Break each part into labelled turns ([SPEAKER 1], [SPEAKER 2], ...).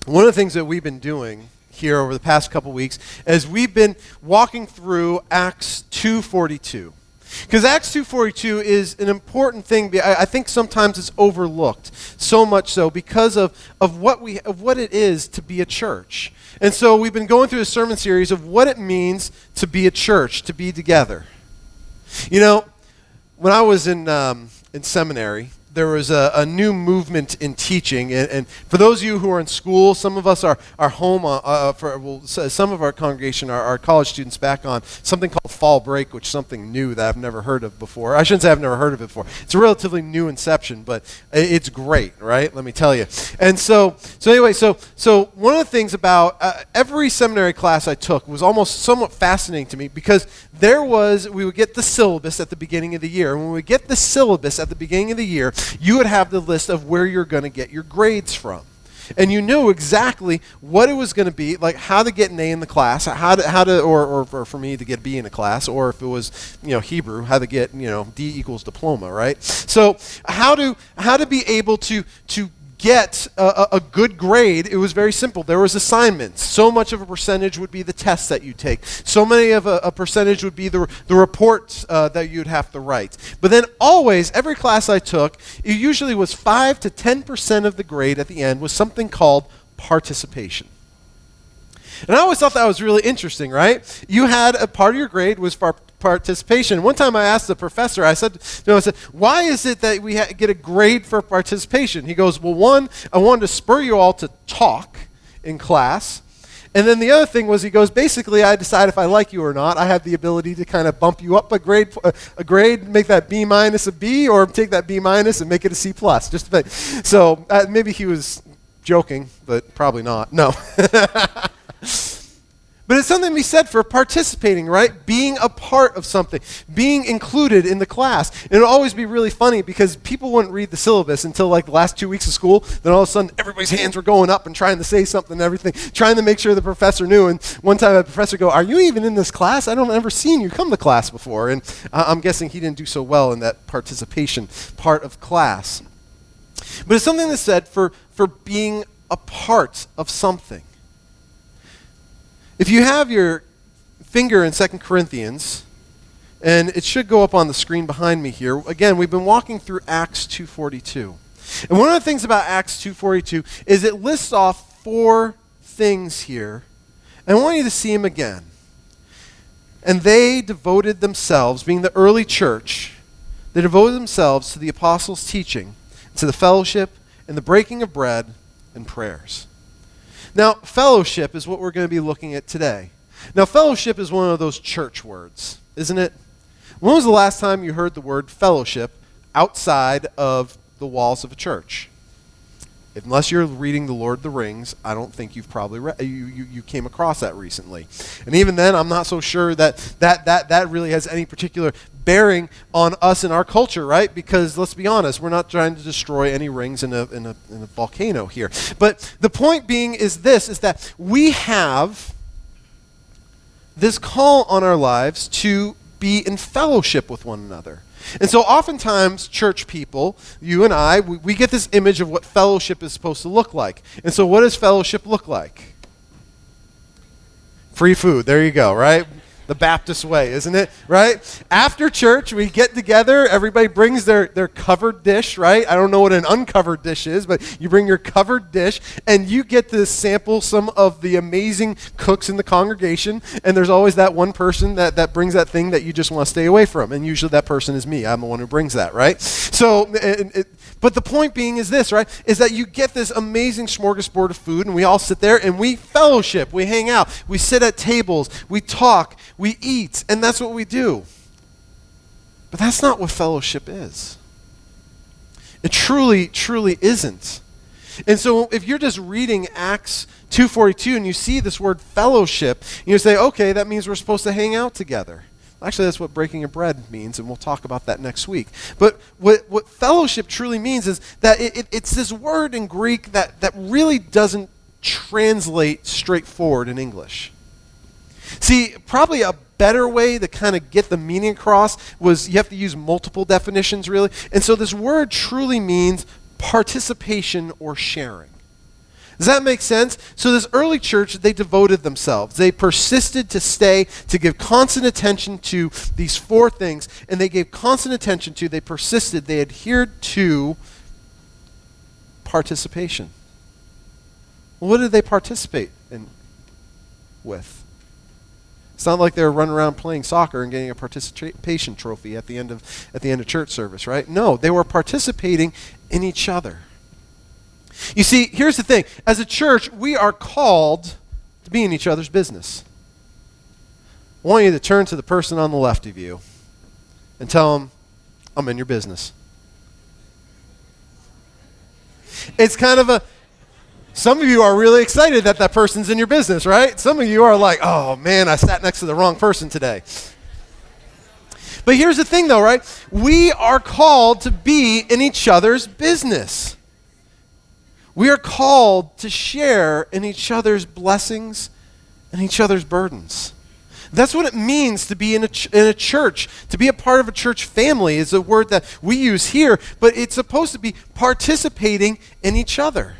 [SPEAKER 1] One of the things that we've been doing here over the past couple weeks is we've been walking through Acts 2:42. Because Acts 2:42 is an important thing. I think sometimes it's overlooked, so much so because of what it is to be a church. And so we've been going through a sermon series of what it means to be a church, to be together. You know, when I was in seminary, there was a new movement in teaching, and for those of you who are in school, some of us are home, some of our congregation, our college students back on something called fall break, which is something new that I've never heard of before. I shouldn't say I've never heard of it before. It's a relatively new inception, but it's great, right? Let me tell you. And so one of the things about every seminary class I took was almost somewhat fascinating to me because we would get the syllabus at the beginning of the year. And when we get the syllabus at the beginning of the year, you would have the list of where you're going to get your grades from. And you knew exactly what it was going to be, like how to get an A in the class, or for me to get B in a class, or if it was, Hebrew, how to get, D equals diploma, right? So how to be able to get a good grade, it was very simple. There was assignments. So much of a percentage would be the tests that you take. So many of a percentage would be the reports that you'd have to write. But then always, every class I took, it usually was 5 to 10% of the grade at the end was something called participation. And I always thought that was really interesting, right? You had a part of your grade was for participation. One time I asked the professor, I said, why is it that we get a grade for participation? He goes, well, one, I wanted to spur you all to talk in class. And then the other thing was, he goes, basically, I decide if I like you or not. I have the ability to kind of bump you up a grade, make that B minus a B, or take that B minus and make it a C plus. So maybe he was joking, but probably not. No. But it's something to be said for participating, right? Being a part of something, being included in the class. And it'll always be really funny because people wouldn't read the syllabus until like the last 2 weeks of school. Then all of a sudden, everybody's hands were going up and trying to say something and everything, trying to make sure the professor knew. And one time the professor go, "Are you even in this class? I don't ever seen you come to class before." And I'm guessing he didn't do so well in that participation part of class. But it's something that's said for being a part of something. If you have your finger in 2 Corinthians, and it should go up on the screen behind me here, again, we've been walking through Acts 2:42. And one of the things about Acts 2:42 is it lists off 4 things here, and I want you to see them again. And they devoted themselves, being the early church, they devoted themselves to the apostles' teaching, to the fellowship, and the breaking of bread, and prayers. Now, fellowship is what we're going to be looking at today. Now, fellowship is one of those church words, isn't it? When was the last time you heard the word fellowship outside of the walls of a church? Unless you're reading The Lord of the Rings, I don't think you've probably you came across that recently. And even then, I'm not so sure that really has any particular bearing on us in our culture, right? Because let's be honest, we're not trying to destroy any rings in a volcano here. But the point being is that we have this call on our lives to be in fellowship with one another. And so oftentimes, church people, you and I, we get this image of what fellowship is supposed to look like. And so what does fellowship look like? Free food, there you go, right? The Baptist way, isn't it? Right? After church, we get together, everybody brings their covered dish, right? I don't know what an uncovered dish is, but you bring your covered dish, and you get to sample some of the amazing cooks in the congregation, and there's always that one person that brings that thing that you just want to stay away from, and usually that person is me. I'm the one who brings that, right? So, but the point being is this, right, is that you get this amazing smorgasbord of food, and we all sit there, and we fellowship, we hang out, we sit at tables, we talk, we eat, and that's what we do. But that's not what fellowship is. It truly, truly isn't. And so if you're just reading Acts 2:42 and you see this word fellowship, and you say, okay, that means we're supposed to hang out together. Actually, that's what breaking of bread means, and we'll talk about that next week. But what fellowship truly means is that it's this word in Greek that really doesn't translate straightforward in English. See, probably a better way to kind of get the meaning across was you have to use multiple definitions, really. And so this word truly means participation or sharing. Does that make sense? So this early church, they devoted themselves. They persisted to stay, to give constant attention to these four things, and they gave constant attention to, they persisted, they adhered to participation. What did they participate in with? It's not like they were running around playing soccer and getting a participation trophy at the end of church service, right? No, they were participating in each other. You see, here's the thing. As a church, we are called to be in each other's business. I want you to turn to the person on the left of you and tell them, I'm in your business. It's kind of some of you are really excited that that person's in your business, right? Some of you are like, oh man, I sat next to the wrong person today. But here's the thing though, right? We are called to be in each other's business. We are called to share in each other's blessings and each other's burdens. That's what it means to be in a church. To be a part of a church family is a word that we use here, but it's supposed to be participating in each other.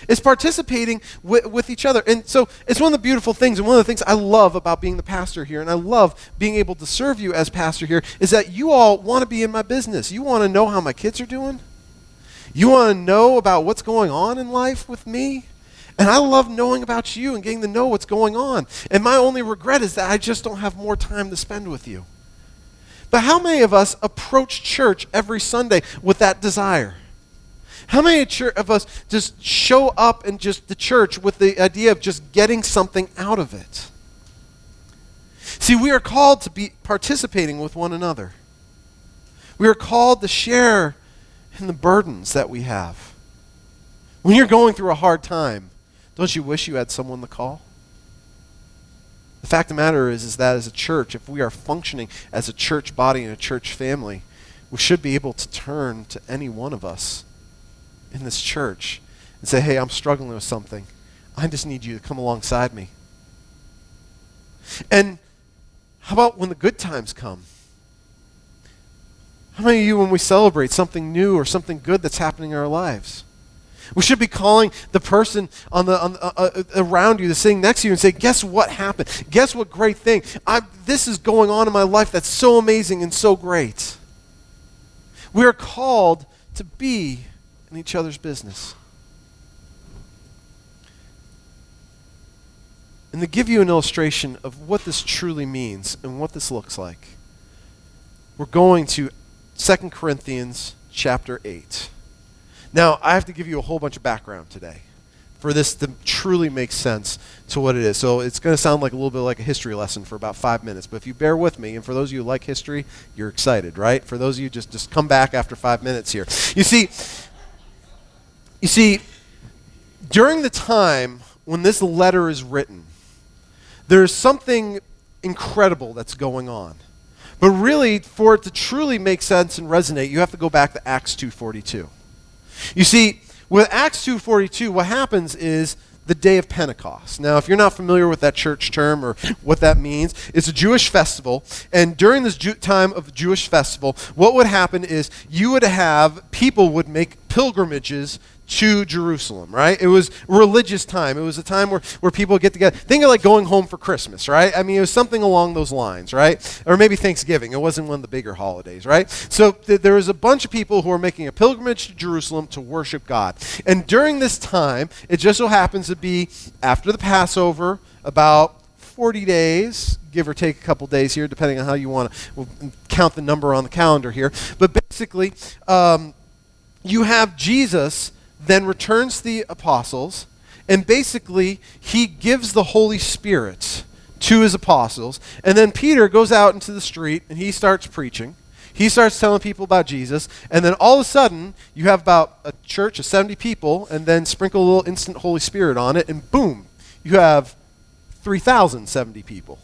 [SPEAKER 1] It's participating with each other. And so it's one of the beautiful things, and one of the things I love about being the pastor here, and I love being able to serve you as pastor here, is that you all want to be in my business. You want to know how my kids are doing. You want to know about what's going on in life with me? And I love knowing about you and getting to know what's going on. And my only regret is that I just don't have more time to spend with you. But how many of us approach church every Sunday with that desire? How many of us just show up in just the church with the idea of just getting something out of it? See, we are called to be participating with one another. We are called to share in the burdens that we have. When you're going through a hard time, don't you wish you had someone to call? The fact of the matter is that as a church, if we are functioning as a church body and a church family, we should be able to turn to any one of us in this church and say, hey, I'm struggling with something. I just need you to come alongside me. And how about when the good times come? How many of you, when we celebrate something new or something good that's happening in our lives, we should be calling the person around you, that's sitting next to you, and say, guess what happened? Guess what great thing? This is going on in my life that's so amazing and so great. We are called to be in each other's business. And to give you an illustration of what this truly means and what this looks like, we're going to 2 Corinthians chapter 8. Now, I have to give you a whole bunch of background today for this to truly make sense to what it is. So it's going to sound like a little bit like a history lesson for about 5 minutes. But if you bear with me, and for those of you who like history, you're excited, right? For those of you, just come back after 5 minutes here. You see, during the time when this letter is written, there's something incredible that's going on. But really, for it to truly make sense and resonate, you have to go back to Acts 2:42. You see, with Acts 2:42, what happens is the day of Pentecost. Now, if you're not familiar with that church term or what that means, it's a Jewish festival. And during this time of the Jewish festival, what would happen is people would make pilgrimages to Jerusalem, right? It was a religious time. It was a time where people would get together. Think of like going home for Christmas, right? I mean, it was something along those lines, right? Or maybe Thanksgiving. It wasn't one of the bigger holidays, right? So there was a bunch of people who were making a pilgrimage to Jerusalem to worship God. And during this time, it just so happens to be after the Passover, about 40 days, give or take a couple days here, depending on how you want to count the number on the calendar here. But basically, you have Jesus then returns to the apostles, and basically he gives the Holy Spirit to his apostles, and then Peter goes out into the street and he starts preaching. He starts telling people about Jesus, and then all of a sudden you have about a church of 70 people, and then sprinkle a little instant Holy Spirit on it, and boom, you have 3,070 people.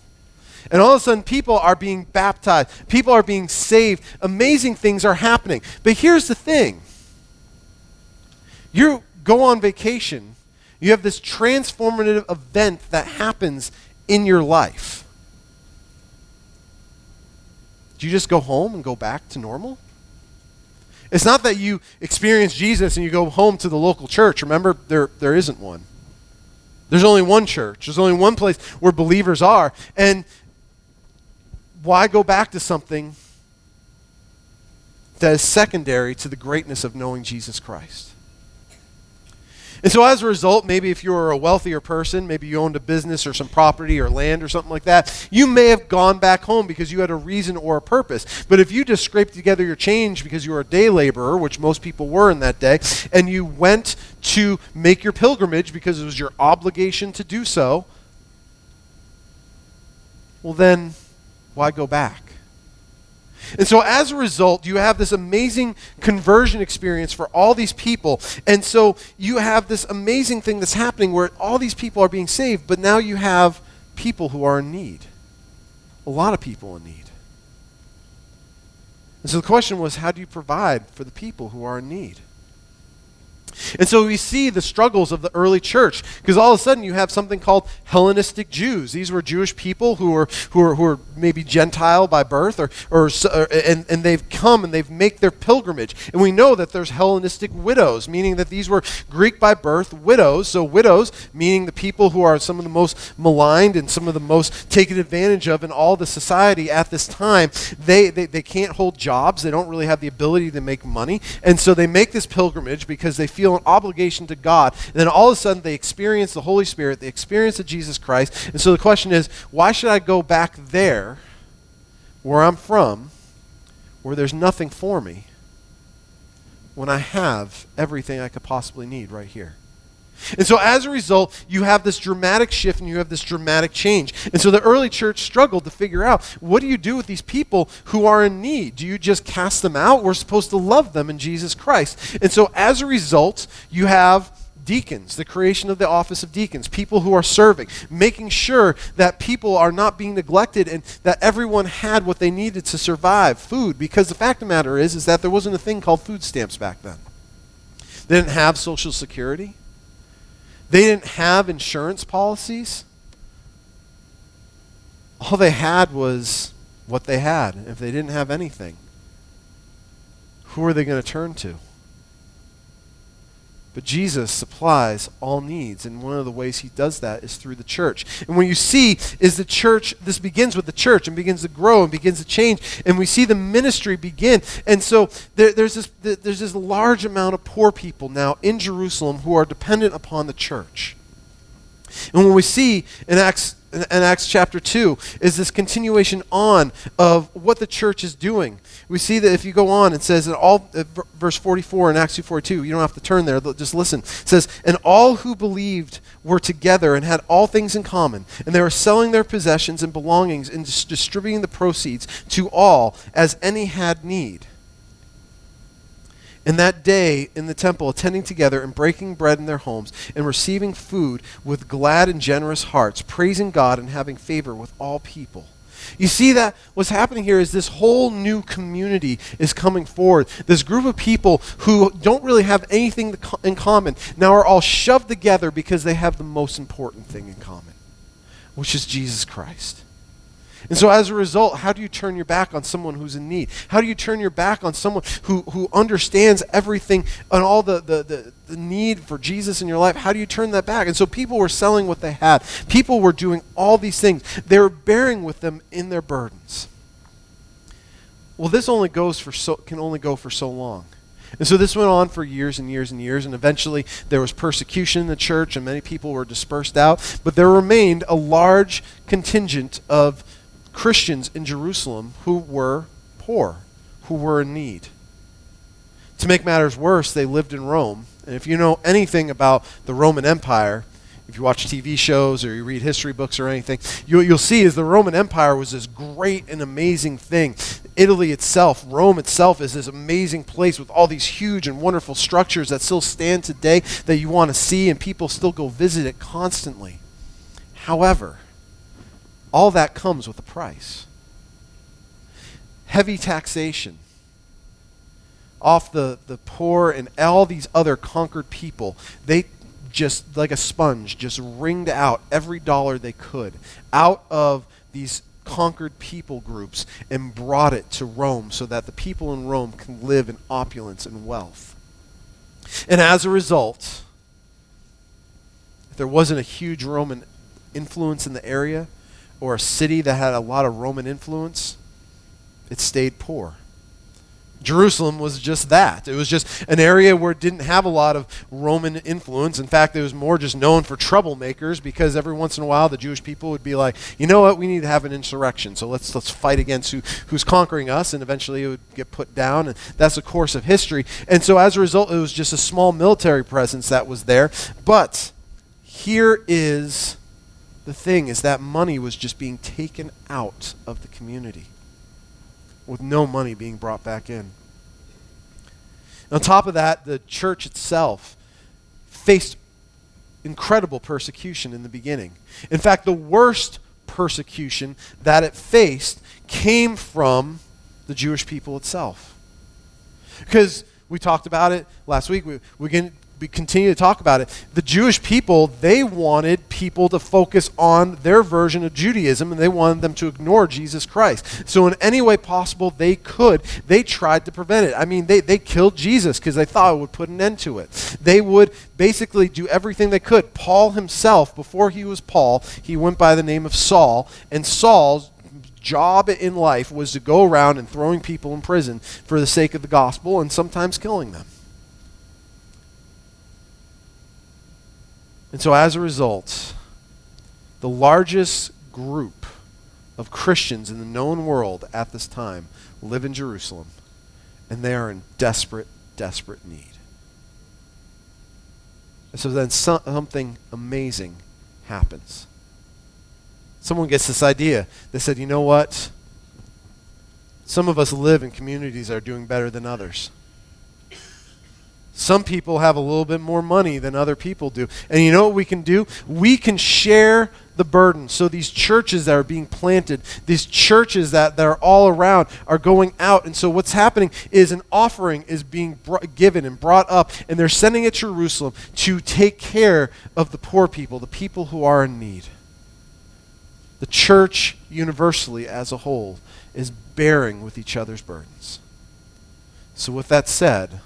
[SPEAKER 1] And all of a sudden people are being baptized, people are being saved, amazing things are happening. But here's the thing. You go on vacation, you have this transformative event that happens in your life. Do you just go home and go back to normal? It's not that you experience Jesus and you go home to the local church. Remember, there isn't one. There's only one church. There's only one place where believers are. And why go back to something that is secondary to the greatness of knowing Jesus Christ? And so as a result, maybe if you were a wealthier person, maybe you owned a business or some property or land or something like that, you may have gone back home because you had a reason or a purpose. But if you just scraped together your change because you were a day laborer, which most people were in that day, and you went to make your pilgrimage because it was your obligation to do so, well then, why go back? And so as a result, you have this amazing conversion experience for all these people. And so you have this amazing thing that's happening where all these people are being saved, but now you have people who are in need. A lot of people in need. And so the question was, how do you provide for the people who are in need? And so we see the struggles of the early church, because all of a sudden you have something called Hellenistic Jews. These were Jewish people who were maybe Gentile by birth, and they've come and they've made their pilgrimage. And we know that there's Hellenistic widows, meaning that these were Greek by birth widows. So widows, meaning the people who are some of the most maligned and some of the most taken advantage of in all the society at this time. They can't hold jobs. They don't really have the ability to make money. And so they make this pilgrimage because they feel an obligation to God. And then all of a sudden they experience the Holy Spirit, they experience the Jesus Christ. And so the question is, why should I go back there where I'm from, where there's nothing for me, when I have everything I could possibly need right here? And so as a result, you have this dramatic shift and you have this dramatic change. And so the early church struggled to figure out, what do you do with these people who are in need? Do you just cast them out? We're supposed to love them in Jesus Christ. And so as a result, you have deacons, the creation of the office of deacons, people who are serving, making sure that people are not being neglected and that everyone had what they needed to survive, food. Because the fact of the matter is that there wasn't a thing called food stamps back then. They didn't have Social Security. They didn't have insurance policies. All they had was what they had. If they didn't have anything, who are they going to turn to? But Jesus supplies all needs, and one of the ways he does that is through the church. And what you see is the church, this begins with the church and begins to grow and begins to change, and we see the ministry begin. And so there's this large amount of poor people now in Jerusalem who are dependent upon the church. And what we see in Acts chapter 2 is this continuation on of what the church is doing. We see that if you go on, it says in verse 44 in Acts 2:42, you don't have to turn there, just listen. It says, and all who believed were together and had all things in common, and they were selling their possessions and belongings and distributing the proceeds to all as any had need. And that day in the temple, attending together and breaking bread in their homes and receiving food with glad and generous hearts, praising God and having favor with all people. You see that what's happening here is this whole new community is coming forward. This group of people who don't really have anything in common now are all shoved together because they have the most important thing in common, which is Jesus Christ. And so as a result, how do you turn your back on someone who's in need? How do you turn your back on someone who understands everything and all the need for Jesus in your life? How do you turn that back? And so people were selling what they had. People were doing all these things. They were bearing with them in their burdens. Well, this can only go for so long. And so this went on for years and years and years, and eventually there was persecution in the church and many people were dispersed out, but there remained a large contingent of Christians in Jerusalem who were poor, who were in need. To make matters worse, they lived in Rome. And if you know anything about the Roman Empire, if you watch TV shows or you read history books or anything, you'll see is the Roman Empire was this great and amazing thing. Italy itself, Rome itself, is this amazing place with all these huge and wonderful structures that still stand today that you want to see, and people still go visit it constantly. However, all that comes with a price. Heavy taxation off the poor and all these other conquered people. They just, like a sponge, just wringed out every dollar they could out of these conquered people groups and brought it to Rome so that the people in Rome can live in opulence and wealth. And as a result, there wasn't a huge Roman influence in the area or a city that had a lot of Roman influence, it stayed poor. Jerusalem was just that. It was just an area where it didn't have a lot of Roman influence. In fact, it was more just known for troublemakers, because every once in a while the Jewish people would be like, you know what, we need to have an insurrection. So let's fight against who's conquering us, and eventually it would get put down. And that's the course of history. And so as a result, it was just a small military presence that was there. But here is the thing, is that money was just being taken out of the community, with no money being brought back in. On top of that, the church itself faced incredible persecution in the beginning. In fact, the worst persecution that it faced came from the Jewish people itself. Because we talked about it last week, we continue to talk about it. The Jewish people, they wanted people to focus on their version of Judaism, and they wanted them to ignore Jesus Christ. So in any way possible they could, they tried to prevent it. I mean, they killed Jesus because they thought it would put an end to it. They would basically do everything they could. Paul himself, before he was Paul, he went by the name of Saul, and Saul's job in life was to go around and throwing people in prison for the sake of the gospel, and sometimes killing them. And so as a result, the largest group of Christians in the known world at this time live in Jerusalem, and they are in desperate, desperate need. And so then something amazing happens. Someone gets this idea. They said, you know what? Some of us live in communities that are doing better than others. Some people have a little bit more money than other people do. And you know what we can do? We can share the burden. So these churches that are being planted, these churches that are all around are going out. And so what's happening is an offering is being given and brought up, and they're sending it to Jerusalem to take care of the poor people, the people who are in need. The church universally as a whole is bearing with each other's burdens. So with that said,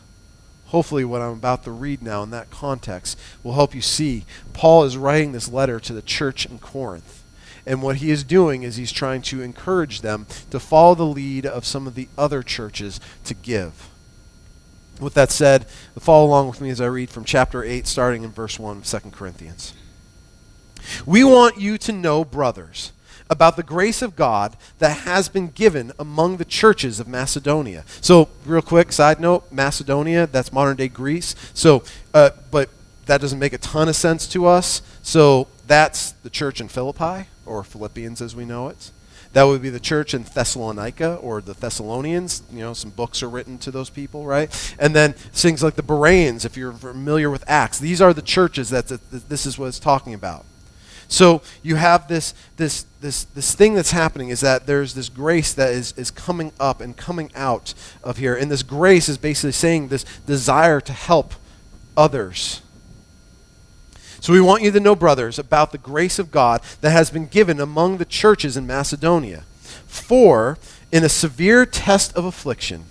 [SPEAKER 1] hopefully what I'm about to read now in that context will help you see Paul is writing this letter to the church in Corinth. And what he is doing is he's trying to encourage them to follow the lead of some of the other churches to give. With that said, follow along with me as I read from chapter 8, starting in verse 1 of 2 Corinthians. We want you to know, brothers, about the grace of God that has been given among the churches of Macedonia. So, real quick, side note, Macedonia, that's modern-day Greece. So, but that doesn't make a ton of sense to us. So, that's the church in Philippi, or Philippians as we know it. That would be the church in Thessalonica, or the Thessalonians. You know, some books are written to those people, right? And then things like the Bereans, if you're familiar with Acts. These are the churches that this is what it's talking about. So you have this thing that's happening, is that there's this grace that is coming up and coming out of here. And this grace is basically saying this desire to help others. So we want you to know, brothers, about the grace of God that has been given among the churches in Macedonia. For in a severe test of affliction,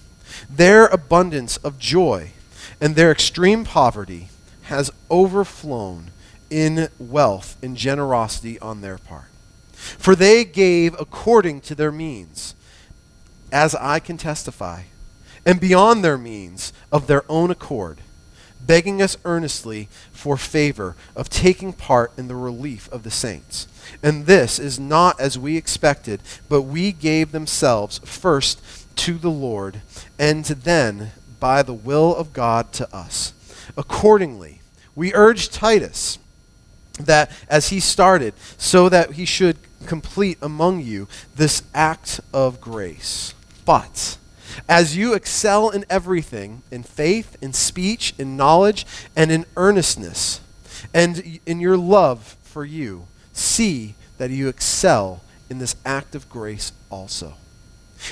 [SPEAKER 1] their abundance of joy and their extreme poverty has overflown in wealth and generosity on their part. For they gave according to their means, as I can testify, and beyond their means of their own accord, begging us earnestly for favor of taking part in the relief of the saints. And this is not as we expected, but we gave themselves first to the Lord, and then by the will of God to us. Accordingly, we urge Titus, that as he started, so that he should complete among you this act of grace. But as you excel in everything, in faith, in speech, in knowledge, and in earnestness, and in your love for you, see that you excel in this act of grace also.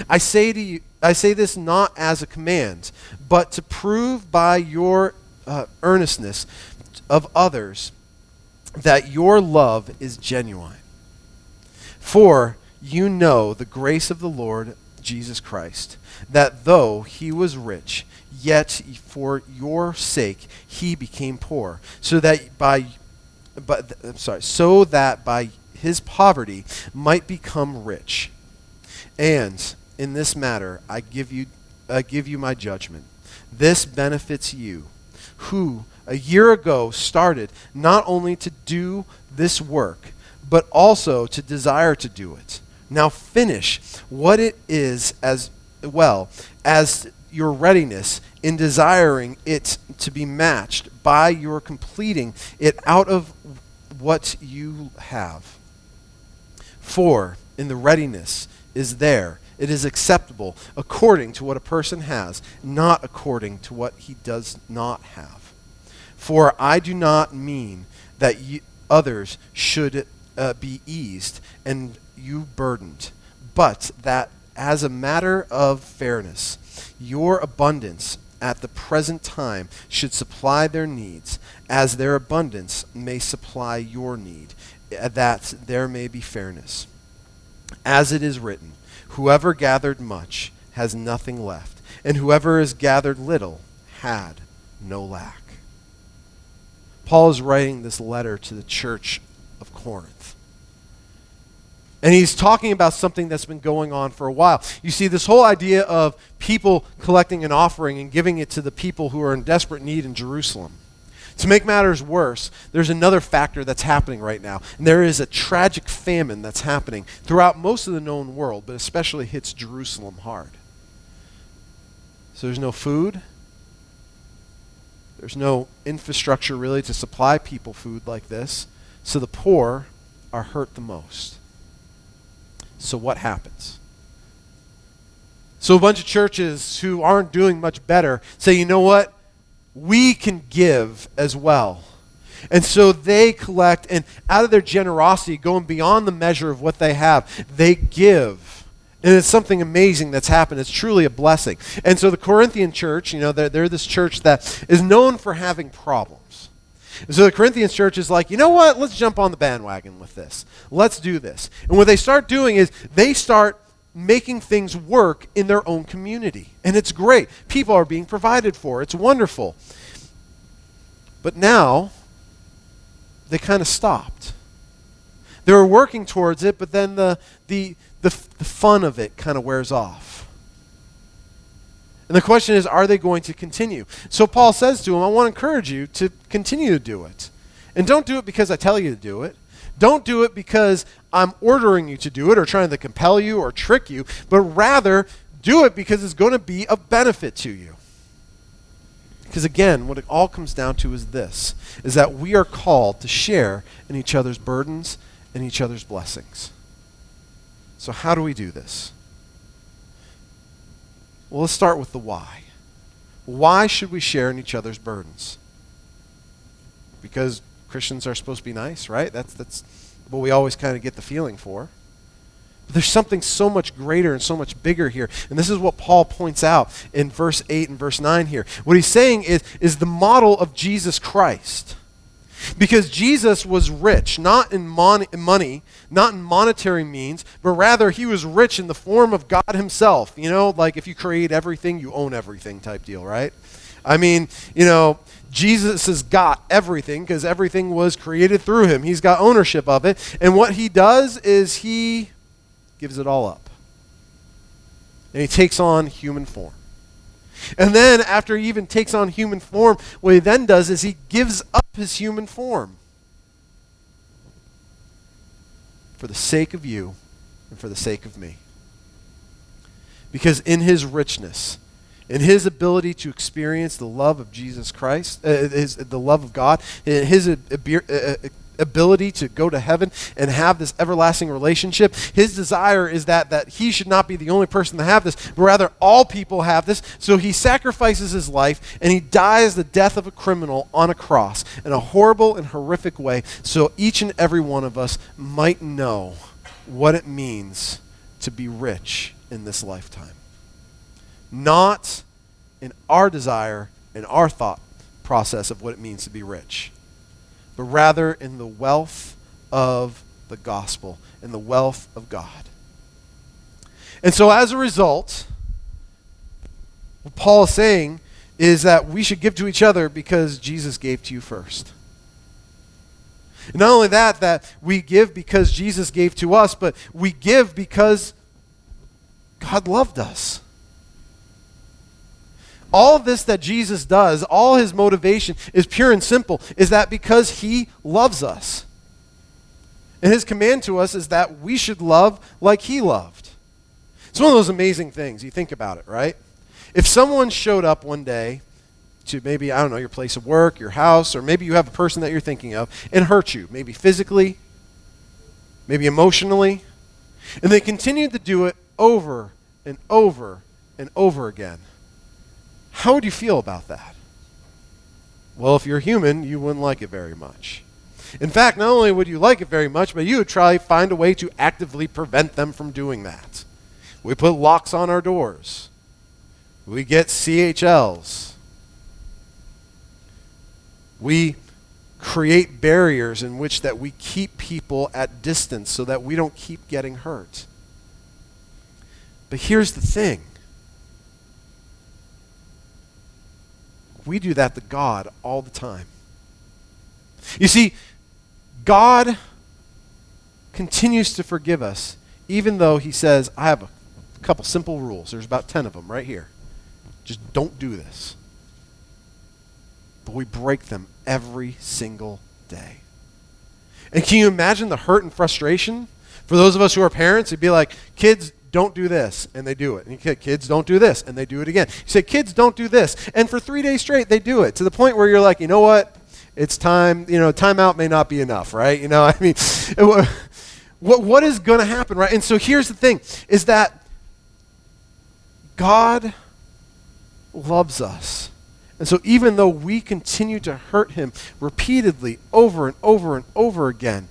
[SPEAKER 1] I say this not as a command, but to prove by your earnestness of others that your love is genuine. For you know the grace of the Lord Jesus Christ, that though he was rich, yet for your sake he became poor, so that so that by his poverty might become rich. And in this matter I give you my judgment. This benefits you, who a year ago started not only to do this work, but also to desire to do it. Now finish what it is as well as your readiness in desiring it to be matched by your completing it out of what you have. For in the readiness is there, it is acceptable according to what a person has, not according to what he does not have. For I do not mean that others should be eased and you burdened, but that as a matter of fairness, your abundance at the present time should supply their needs, as their abundance may supply your need, that there may be fairness. As it is written, whoever gathered much has nothing left, and whoever has gathered little had no lack. Paul is writing this letter to the church of Corinth. And he's talking about something that's been going on for a while. You see, this whole idea of people collecting an offering and giving it to the people who are in desperate need in Jerusalem. To make matters worse, there's another factor that's happening right now. And there is a tragic famine that's happening throughout most of the known world, but especially hits Jerusalem hard. So there's no food. There's no infrastructure really to supply people food like this. So the poor are hurt the most. So what happens? So a bunch of churches who aren't doing much better say, you know what? We can give as well. And so they collect, and out of their generosity, going beyond the measure of what they have, they give. And it's something amazing that's happened. It's truly a blessing. And so the Corinthian church, they're this church that is known for having problems. And so the Corinthian church is like, you know what? Let's jump on the bandwagon with this. Let's do this. And what they start doing is they start making things work in their own community. And it's great. People are being provided for. It's wonderful. But now, they kind of stopped. They were working towards it, but then the fun of it kind of wears off. And the question is, are they going to continue? So Paul says to them, I want to encourage you to continue to do it. And don't do it because I tell you to do it. Don't do it because I'm ordering you to do it or trying to compel you or trick you, but rather do it because it's going to be of benefit to you. Because again, what it all comes down to is this, is that we are called to share in each other's burdens and each other's blessings. So how do we do this? Well, let's start with the why. Why should we share in each other's burdens? Because Christians are supposed to be nice, right? That's what we always kind of get the feeling for. But there's something so much greater and so much bigger here. And this is what Paul points out in verse 8 and verse 9 here. What he's saying is the model of Jesus Christ. Because Jesus was rich, not in money, not in monetary means, but rather he was rich in the form of God himself. Like if you create everything, you own everything type deal, right? I mean, Jesus has got everything because everything was created through him. He's got ownership of it. And what he does is he gives it all up. And he takes on human form. And then after he even takes on human form, what he then does is he gives up his human form for the sake of you and for the sake of me. Because in his richness, in his ability to experience the love of Jesus Christ, the love of God, his ability to go to heaven and have this everlasting relationship, his desire is that he should not be the only person to have this, but rather all people have this. So he sacrifices his life and he dies the death of a criminal on a cross in a horrible and horrific way so each and every one of us might know what it means to be rich in this lifetime. Not in our desire, in our thought process of what it means to be rich, but rather in the wealth of the gospel, in the wealth of God. And so as a result, what Paul is saying is that we should give to each other because Jesus gave to you first. Not only that we give because Jesus gave to us, but we give because God loved us. All of this that Jesus does, all his motivation is pure and simple, is that because he loves us. And his command to us is that we should love like he loved. It's one of those amazing things. You think about it, right? If someone showed up one day to maybe, I don't know, your place of work, your house, or maybe you have a person that you're thinking of and hurt you, maybe physically, maybe emotionally, and they continued to do it over and over and over again, how would you feel about that? Well, if you're human, you wouldn't like it very much. In fact, not only would you like it very much, but you would try to find a way to actively prevent them from doing that. We put locks on our doors. We get CHLs. We create barriers in which that we keep people at distance so that we don't keep getting hurt. But here's the thing. We do that to God all the time. You see, God continues to forgive us, even though he says, I have a couple simple rules. There's about 10 of them right here. Just don't do this. But we break them every single day. And can you imagine the hurt and frustration? For those of us who are parents, it'd be like, kids, don't do this, and they do it. And you say, kids, don't do this, and they do it again. You say, kids, don't do this. And for 3 days straight, they do it, to the point where you're like, you know what? It's time, timeout may not be enough, right? What is going to happen, right? And so here's the thing, is that God loves us. And so even though we continue to hurt him repeatedly over and over and over again,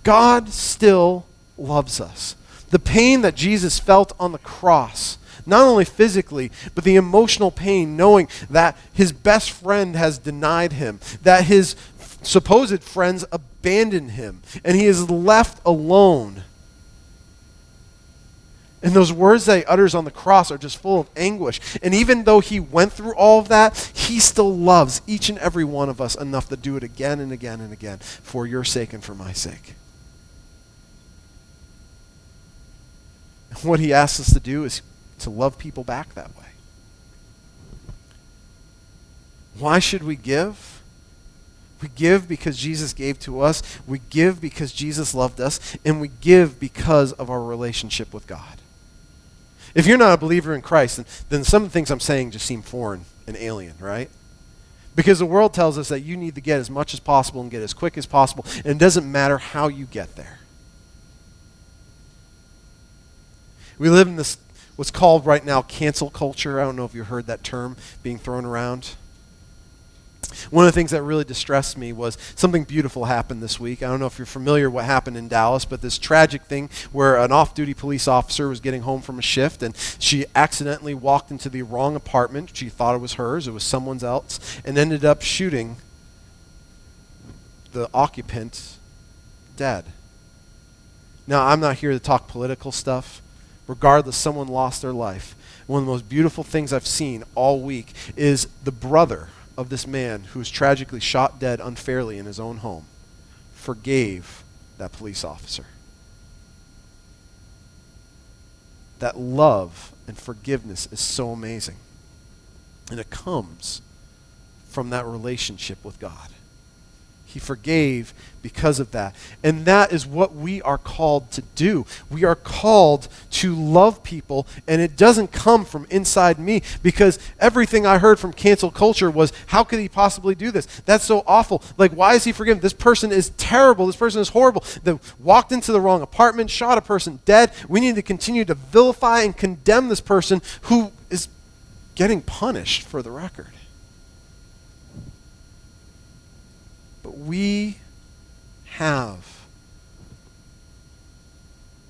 [SPEAKER 1] God still loves us. The pain that Jesus felt on the cross, not only physically, but the emotional pain knowing that his best friend has denied him, that his supposed friends abandoned him, and he is left alone. And those words that he utters on the cross are just full of anguish. And even though he went through all of that, he still loves each and every one of us enough to do it again and again and again for your sake and for my sake. What he asks us to do is to love people back that way. Why should we give? We give because Jesus gave to us. We give because Jesus loved us. And we give because of our relationship with God. If you're not a believer in Christ, then some of the things I'm saying just seem foreign and alien, right? Because the world tells us that you need to get as much as possible and get as quick as possible. And it doesn't matter how you get there. We live in this, what's called right now, cancel culture. I don't know if you heard that term being thrown around. One of the things that really distressed me was something beautiful happened this week. I don't know if you're familiar what happened in Dallas, but this tragic thing where an off-duty police officer was getting home from a shift and she accidentally walked into the wrong apartment. She thought it was hers. It was someone else, and ended up shooting the occupant dead. Now, I'm not here to talk political stuff. Regardless, someone lost their life. One of the most beautiful things I've seen all week is the brother of this man who was tragically shot dead unfairly in his own home forgave that police officer. That love and forgiveness is so amazing. And it comes from that relationship with God. He forgave because of that. And that is what we are called to do. We are called to love people, and it doesn't come from inside me, because everything I heard from cancel culture was, how could he possibly do this? That's so awful. Like, why is he forgiven? This person is terrible. This person is horrible. They walked into the wrong apartment, shot a person dead. We need to continue to vilify and condemn this person who is getting punished, for the record. But we have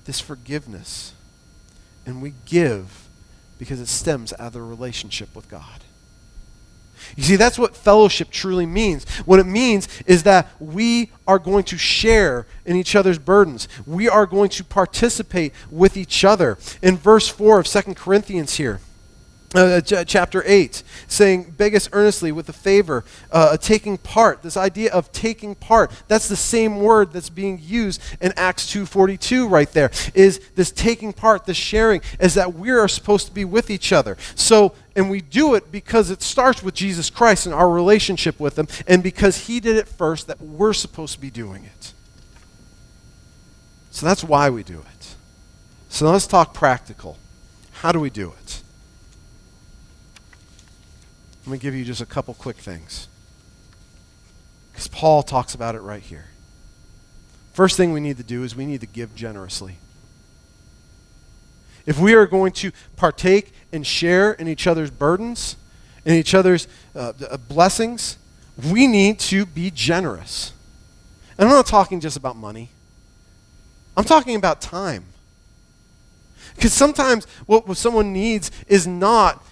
[SPEAKER 1] this forgiveness, and we give because it stems out of the relationship with God. You see, that's what fellowship truly means. What it means is that we are going to share in each other's burdens. We are going to participate with each other. In verse 4 of 2 Corinthians here, chapter 8, saying, beg us earnestly with a favor, taking part. This idea of taking part, that's the same word that's being used in Acts 2:42 right there, is this taking part, this sharing, is that we are supposed to be with each other. So, and we do it because it starts with Jesus Christ and our relationship with him, and because he did it first, that we're supposed to be doing it. So that's why we do it. So let's talk practical. How do we do it? Let me give you just a couple quick things, because Paul talks about it right here. First thing we need to do is we need to give generously. If we are going to partake and share in each other's burdens, in each other's blessings, we need to be generous. And I'm not talking just about money. I'm talking about time. Because sometimes what someone needs is not,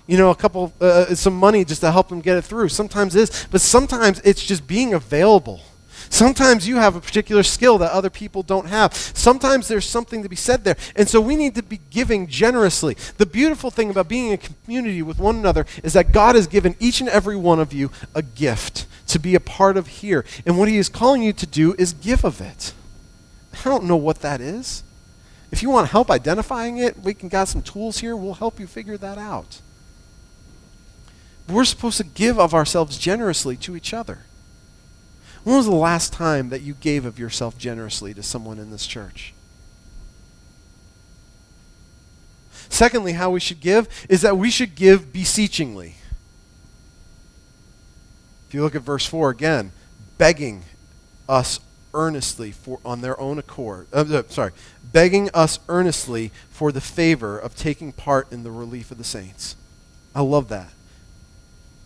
[SPEAKER 1] some money just to help them get it through. Sometimes it is, but sometimes it's just being available. Sometimes you have a particular skill that other people don't have. Sometimes there's something to be said there. And so we need to be giving generously. The beautiful thing about being in a community with one another is that God has given each and every one of you a gift to be a part of here. And what he is calling you to do is give of it. I don't know what that is. If you want help identifying it, we can got some tools here. We'll help you figure that out. We're supposed to give of ourselves generously to each other. When was the last time that you gave of yourself generously to someone in this church? Secondly, how we should give is that we should give beseechingly. If you look at verse 4 again, begging us earnestly for on their own accord. Begging us earnestly for the favor of taking part in the relief of the saints. I love that.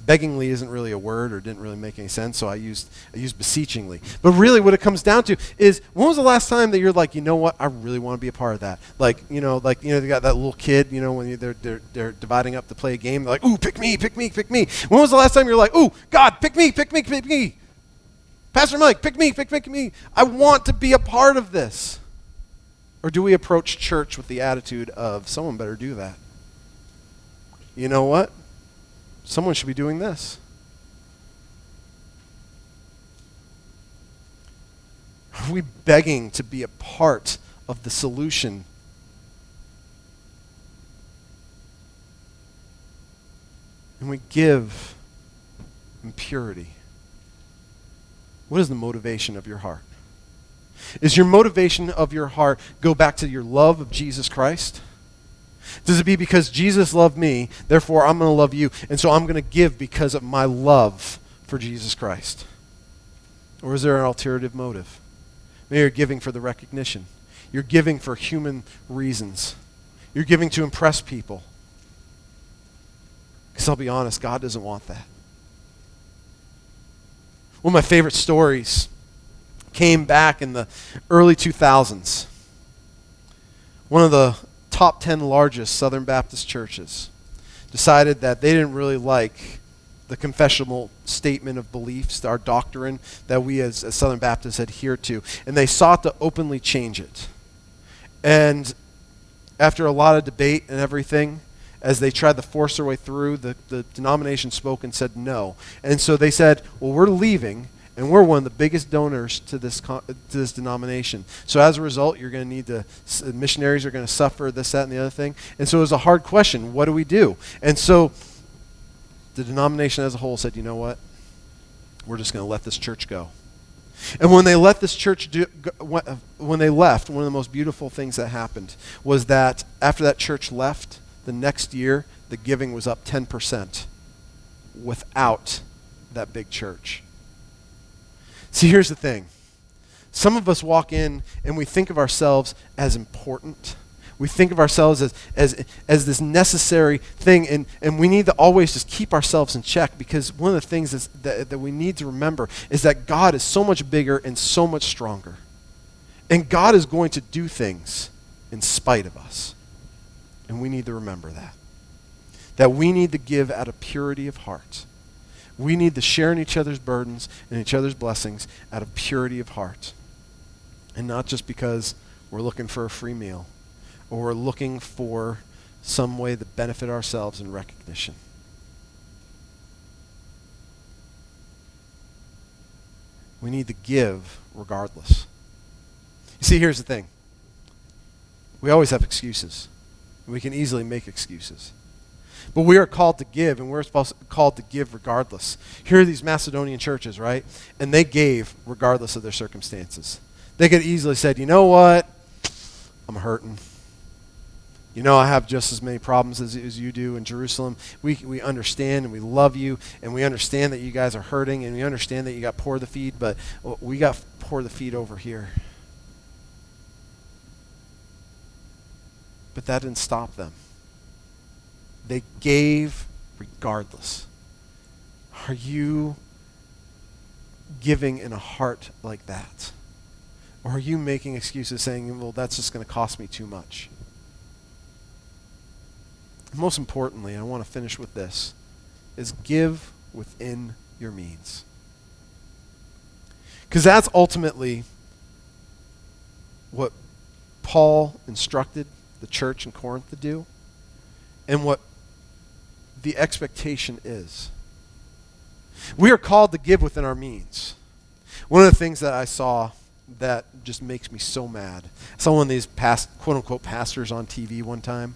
[SPEAKER 1] Beggingly isn't really a word or didn't really make any sense, so I used beseechingly. But really what it comes down to is, when was the last time that you're like, you know what, I really want to be a part of that? They got that little kid, when they're dividing up to play a game, they're like, ooh, pick me, pick me, pick me. When was the last time you're like, ooh, God, pick me, pick me, pick me? Pastor Mike, pick me, pick me. I want to be a part of this. Or do we approach church with the attitude of, someone better do that? You know what? Someone should be doing this. Are we begging to be a part of the solution? And we give in purity. What is the motivation of your heart? Is your motivation of your heart go back to your love of Jesus Christ? Does it be because Jesus loved me, therefore I'm going to love you, and so I'm going to give because of my love for Jesus Christ? Or is there an alternative motive? Maybe you're giving for the recognition. You're giving for human reasons. You're giving to impress people. Because I'll be honest, God doesn't want that. One of my favorite stories came back in the early 2000s. One of the top 10 largest Southern Baptist churches decided that they didn't really like the confessional statement of beliefs, our doctrine that we as Southern Baptists adhere to, and they sought to openly change it. And after a lot of debate and everything, as they tried to force their way through, the denomination spoke and said no. And so they said, well, we're leaving, and we're one of the biggest donors to this denomination. So as a result, you're going to need missionaries are going to suffer this, that, and the other thing. And so it was a hard question. What do we do? And so the denomination as a whole said, you know what? We're just going to let this church go. And when they let this church when they left, one of the most beautiful things that happened was that after that church left, the next year, the giving was up 10% without that big church. See, here's the thing. Some of us walk in and we think of ourselves as important. We think of ourselves as this necessary thing, and we need to always just keep ourselves in check, because one of the things that we need to remember is that God is so much bigger and so much stronger. And God is going to do things in spite of us. And we need to remember that. That we need to give out of purity of heart. We need to share in each other's burdens and each other's blessings out of purity of heart. And not just because we're looking for a free meal, or we're looking for some way to benefit ourselves in recognition. We need to give regardless. You see, here's the thing. We always have excuses. We can easily make excuses. But we are called to give, and we're called to give regardless. Here are these Macedonian churches, right? And they gave regardless of their circumstances. They could easily said, you know what? I'm hurting. You know, I have just as many problems as you do in Jerusalem. We understand and we love you, and we understand that you guys are hurting, and we understand that you got poor to feed, but we got poor to feed over here. But that didn't stop them. They gave regardless. Are you giving in a heart like that? Or are you making excuses saying, well, that's just going to cost me too much? Most importantly, I want to finish with this, is give within your means. Because that's ultimately what Paul instructed the church in Corinth to do, and what the expectation is. We are called to give within our means. One of the things that I saw that just makes me so mad, I saw one of these quote-unquote pastors on TV one time.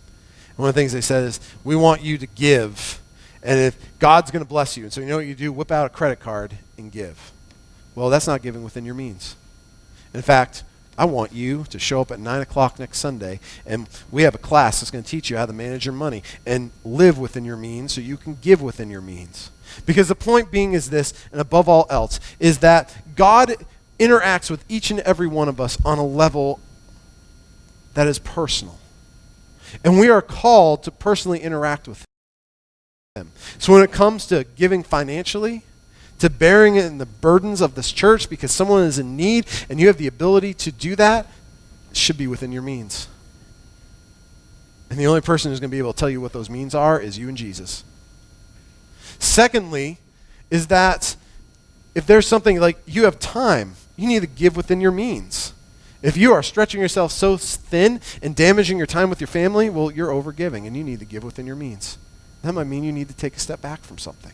[SPEAKER 1] And one of the things they said is, we want you to give, and if God's going to bless you. And so you know what you do? Whip out a credit card and give. Well, that's not giving within your means. In fact, I want you to show up at 9 o'clock next Sunday, and we have a class that's going to teach you how to manage your money and live within your means so you can give within your means. Because the point being is this, and above all else, is that God interacts with each and every one of us on a level that is personal. And we are called to personally interact with Him. So when it comes to giving financially, to bearing in the burdens of this church because someone is in need and you have the ability to do that, it should be within your means. And the only person who's going to be able to tell you what those means are is you and Jesus. Secondly, is that if there's something like you have time, you need to give within your means. If you are stretching yourself so thin and damaging your time with your family, well, you're overgiving and you need to give within your means. That might mean you need to take a step back from something.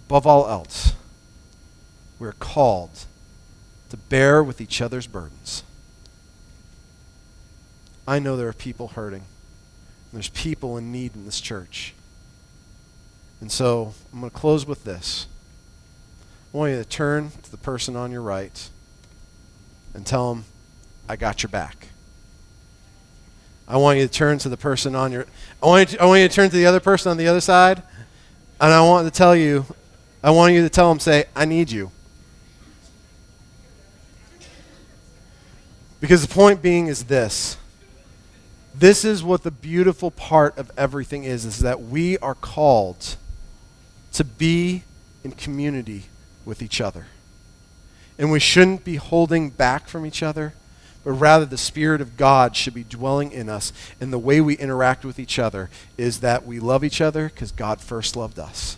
[SPEAKER 1] Above all else, we're called to bear with each other's burdens. I know there are people hurting. There's people in need in this church. And so I'm going to close with this. I want you to turn to the person on your right and tell them, I got your back. I want you to turn to the person on your... I want you to turn to the other person on the other side, and I want you to tell them, say, I need you. Because the point being is this. This is what the beautiful part of everything is that we are called to be in community with each other. And we shouldn't be holding back from each other, but rather the Spirit of God should be dwelling in us. And the way we interact with each other is that we love each other because God first loved us.